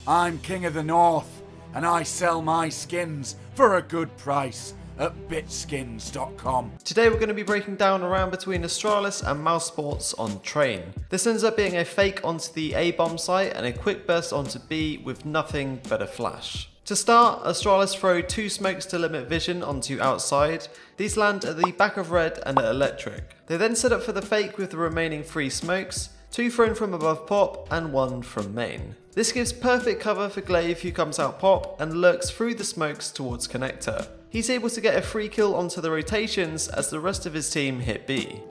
I'm King of the North, and I sell my skins for a good price at bitskins.com. Today we're going to be breaking down a round between Astralis and Mousesports on Train. This ends up being a fake onto the A bomb site and a quick burst onto B with nothing but a flash. To start, Astralis throw 2 smokes to limit vision onto outside. These land at the back of red and at electric. They then set up for the fake with the remaining 3 smokes, 2 thrown from above pop and 1 from main. This gives perfect cover for gla1ve, who comes out pop and lurks through the smokes towards connector. He's able to get a free kill onto the rotations as the rest of his team hit B.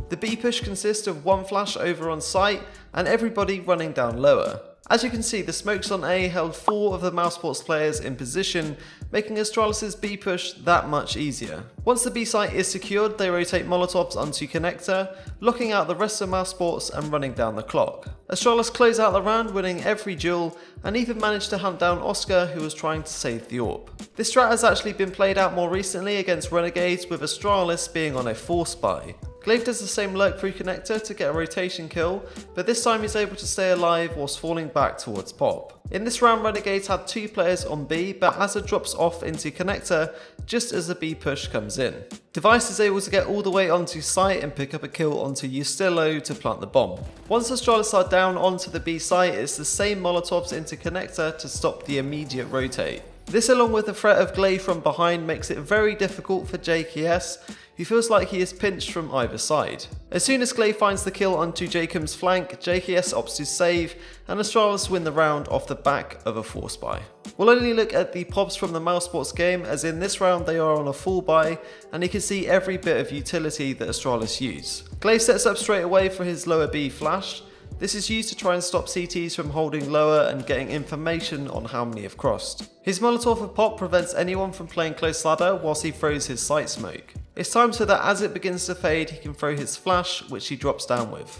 The B push consists of 1 flash over on site and everybody running down lower. As you can see, the smokes on A held 4 of the Mousesports players in position, making Astralis' B push that much easier. Once the B site is secured, they rotate Molotovs onto connector, locking out the rest of Mousesports and running down the clock. Astralis close out the round, winning every duel, and even managed to hunt down Oskar, who was trying to save the AWP. This strat has actually been played out more recently against Renegades, with Astralis being on a force buy. gla1ve does the same lurk through connector to get a rotation kill, but this time he's able to stay alive whilst falling back towards pop. In this round, Renegades had 2 players on B, but Azza drops off into connector just as the B push comes in. Device is able to get all the way onto site and pick up a kill onto Ustillo to plant the bomb. Once Astralis are down onto the B site, it's the same Molotovs into connector to stop the immediate rotate. This, along with the threat of gla1ve from behind, makes it very difficult for JKS, who feels like he is pinched from either side. As soon as gla1ve finds the kill onto Jacob's flank, JKS opts to save, and Astralis win the round off the back of a force buy. We'll only look at the POVS from the Mousesports game, as in this round they are on a full buy, and you can see every bit of utility that Astralis use. gla1ve sets up straight away for his lower B flash. This is used to try and stop CTs from holding lower and getting information on how many have crossed. His Molotov of pop prevents anyone from playing close ladder whilst he throws his sight smoke. It's time so that as it begins to fade, he can throw his flash, which he drops down with.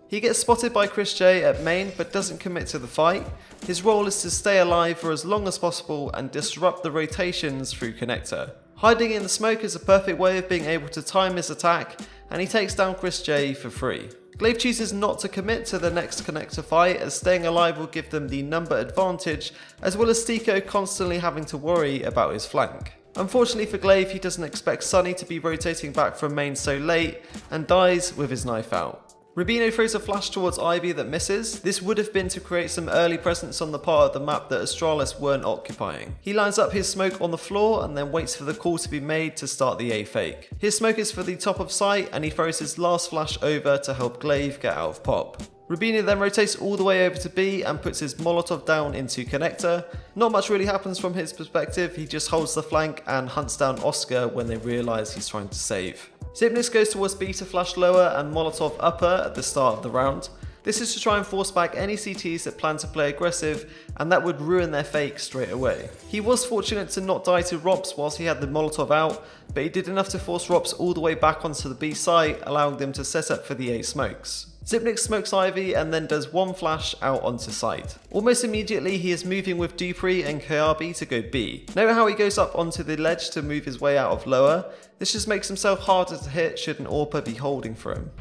He gets spotted by CHRISJ at main but doesn't commit to the fight. His role is to stay alive for as long as possible and disrupt the rotations through connector. Hiding in the smoke is a perfect way of being able to time his attack, and he takes down CHRISJ for free. gla1ve chooses not to commit to the next connector fight, as staying alive will give them the number advantage, as well as Stiko constantly having to worry about his flank. Unfortunately for gla1ve, he doesn't expect Sunny to be rotating back from main so late, and dies with his knife out. RUBINO throws a flash towards Ivy that misses. This would have been to create some early presence on the part of the map that Astralis weren't occupying. He lines up his smoke on the floor and then waits for the call to be made to start the A fake. His smoke is for the top of site, and he throws his last flash over to help gla1ve get out of pop. RUBINO then rotates all the way over to B and puts his Molotov down into connector. Not much really happens from his perspective, he just holds the flank and hunts down Oskar when they realise he's trying to save. Xyp9x goes towards B to flash lower and Molotov upper at the start of the round. This is to try and force back any CTs that plan to play aggressive, and that would ruin their fake straight away. He was fortunate to not die to ropz whilst he had the Molotov out, but he did enough to force ropz all the way back onto the B site, allowing them to set up for the A smokes. Xyp9x smokes Ivy and then does 1 flash out onto site. Almost immediately he is moving with dupreeh and KJAERBYE to go B. Note how he goes up onto the ledge to move his way out of lower. This just makes himself harder to hit should an AWPer be holding for him.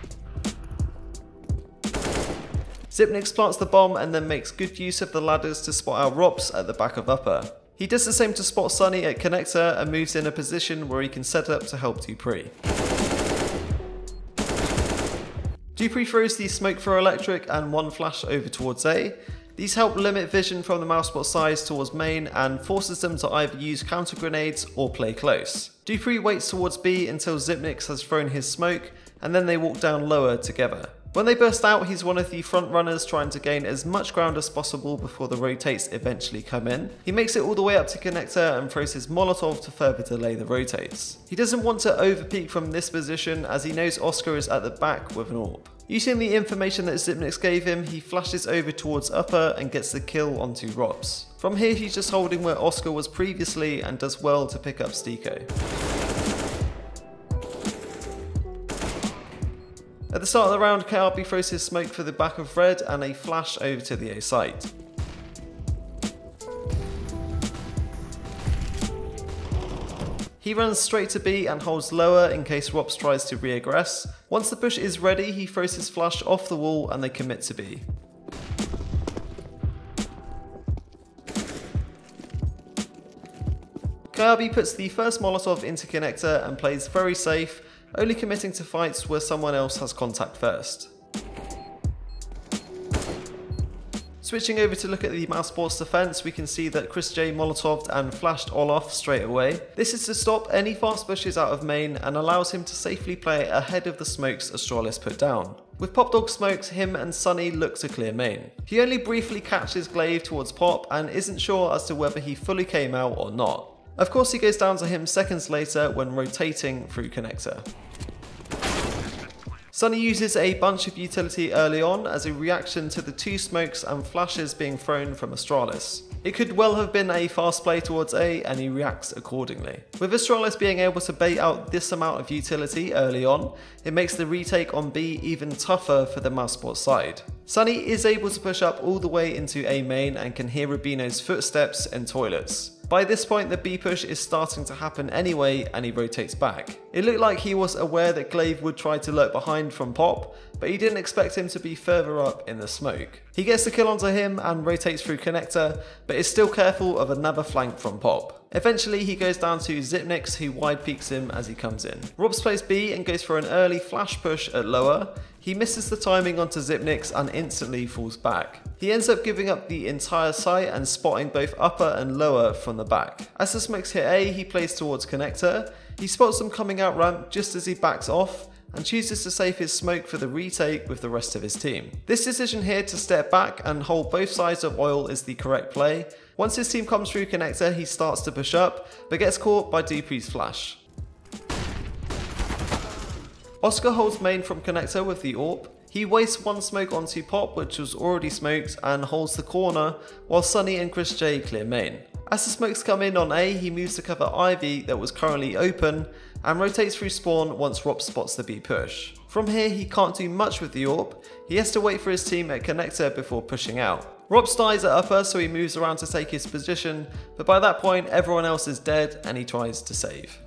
Xyp9x plants the bomb and then makes good use of the ladders to spot out ropz at the back of upper. He does the same to spot Sunny at connector and moves in a position where he can set up to help dupreeh. dupreeh throws the smoke for electric and 1 flash over towards A. These help limit vision from the Mousesports sides towards main and forces them to either use counter grenades or play close. dupreeh waits towards B until Xyp9x has thrown his smoke, and then they walk down lower together. When they burst out, he's one of the front runners trying to gain as much ground as possible before the rotates eventually come in. He makes it all the way up to connector and throws his Molotov to further delay the rotates. He doesn't want to overpeak from this position, as he knows Oskar is at the back with an AWP. Using the information that Xyp9x gave him, he flashes over towards upper and gets the kill onto ropz. From here he's just holding where Oskar was previously and does well to pick up Stiko. At the start of the round, KJAERBYE throws his smoke for the back of red and a flash over to the A site. He runs straight to B and holds lower in case ropz tries to re-aggress. Once the push is ready, he throws his flash off the wall and they commit to B. KJAERBYE puts the first Molotov into connector and plays very safe, only committing to fights where someone else has contact first. Switching over to look at the Mousesports defense, we can see that CHRISJ Molotoved and flashed Olaf straight away. This is to stop any fast pushes out of main and allows him to safely play ahead of the smokes Astralis put down. With Pop Dog smokes, him and Sunny look to clear main. He only briefly catches Glaive towards Pop and isn't sure as to whether he fully came out or not. Of course he goes down to him seconds later when rotating through connector. Sunny uses a bunch of utility early on as a reaction to the 2 smokes and flashes being thrown from Astralis. It could well have been a fast play towards A and he reacts accordingly. With Astralis being able to bait out this amount of utility early on, it makes the retake on B even tougher for the Mousesports side. Sunny is able to push up all the way into A main and can hear RUBINO's footsteps and toilets. By this point the B push is starting to happen anyway and he rotates back. It looked like he was aware that Glaive would try to lurk behind from Pop, but he didn't expect him to be further up in the smoke. He gets the kill onto him and rotates through connector, but is still careful of another flank from Pop. Eventually he goes down to Zipnix, who wide peeks him as he comes in. ropz plays B and goes for an early flash push at lower. He misses the timing onto Zipnix and instantly falls back. He ends up giving up the entire site and spotting both upper and lower from the back. As the smokes hit A, he plays towards connector. He spots them coming out ramp just as he backs off and chooses to save his smoke for the retake with the rest of his team. This decision here to step back and hold both sides of oil is the correct play. Once his team comes through connector, he starts to push up, but gets caught by dupreeh's flash. Oskar holds main from connector with the AWP. He wastes 1 smoke onto Pop, which was already smoked, and holds the corner, while Sunny and CHRISJ clear main. As the smokes come in on A, he moves to cover Ivy that was currently open, and rotates through spawn once ropz spots the B push. From here he can't do much with the AWP, he has to wait for his team at connector before pushing out. ropz dies at upper, so he moves around to take his position, but by that point everyone else is dead and he tries to save.